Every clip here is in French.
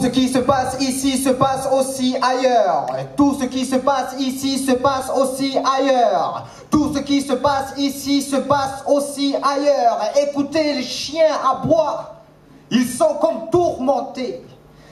Tout ce qui se passe ici se passe aussi ailleurs. Tout ce qui se passe ici se passe aussi ailleurs. Tout ce qui se passe ici se passe aussi ailleurs. Écoutez les chiens aboient. Ils sont comme tourmentés.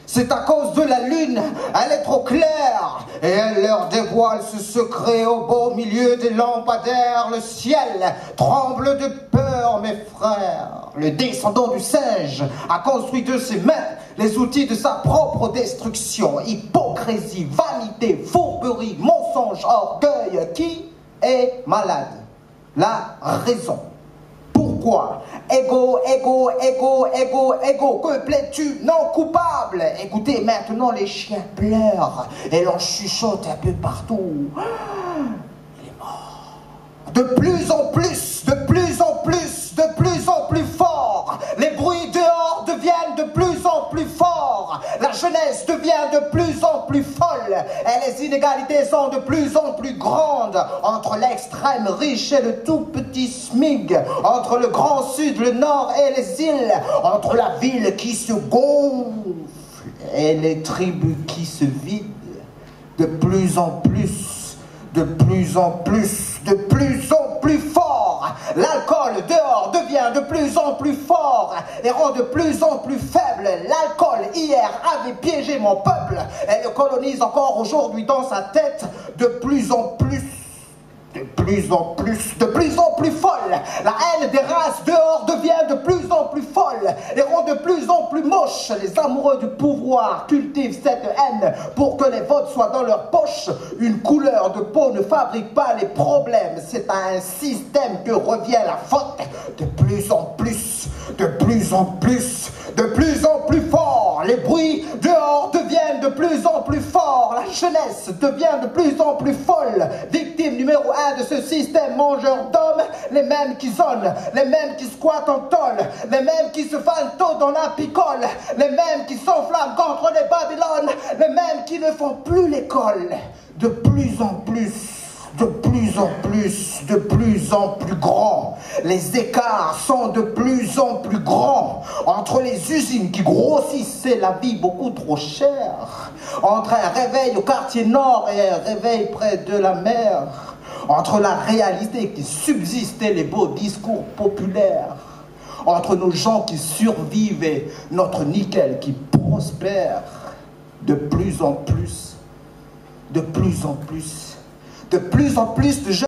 C'est à cause de la lune, elle est trop claire et elle leur dévoile ce secret au beau milieu des lampadaires. Le ciel tremble de peur, mes frères. Le descendant du singe a construit de ses mains les outils de sa propre destruction. Hypocrisie, vanité, fourberie, mensonge, orgueil. Qui est malade? La raison. Pourquoi? Ego, ego, ego, ego, ego. Que plais-tu? Non coupable. Écoutez, maintenant les chiens pleurent et l'on chuchote un peu partout. Il est mort. De plus en plus, de plus en plus, de plus en plus fort. Les bruits dehors deviennent de plus en plus forts. La jeunesse devient de plus en plus folle. Et les inégalités sont de plus en plus grandes. Entre l'extrême riche et le tout petit SMIG. Entre le grand sud, le nord et les îles. Entre la ville qui se gonfle et les tribus qui se vident. De plus en plus, de plus en plus, de plus en plus fort. L'alcool dehors devient de plus en plus fort et rend de plus en plus faible. L'alcool hier avait piégé mon peuple et le colonise encore aujourd'hui dans sa tête. De plus en plus, de plus en plus, de plus en plus folle. La haine des races dehors devient de plus en plus folle et rend de plus en plus moche. Les amoureux du pouvoir cultivent cette haine pour que les votes soient dans leur poche. Une couleur de peau ne fabrique pas les problèmes. C'est à un système que revient la faute. De plus en plus, de plus en plus, de plus en plus fort. Les bruits dehors deviennent de plus en plus forts. La jeunesse devient de plus en plus folle. Victime numéro 1 de ce système mangeur d'hommes, les mêmes qui zonent, les mêmes qui squattent en tôle, les mêmes qui se fanent tôt dans la picole, les mêmes qui s'enflamment contre les Babylones, les mêmes qui ne font plus l'école. De plus en plus, de plus en plus, de plus en plus grand. Les écarts sont de plus en plus grands entre les usines qui grossissaient la vie beaucoup trop chère, entre un réveil au quartier nord et un réveil près de la mer, entre la réalité qui subsistait les beaux discours populaires, entre nos gens qui survivent et notre nickel qui prospère. De plus en plus, de plus en plus, de plus en plus de jeunes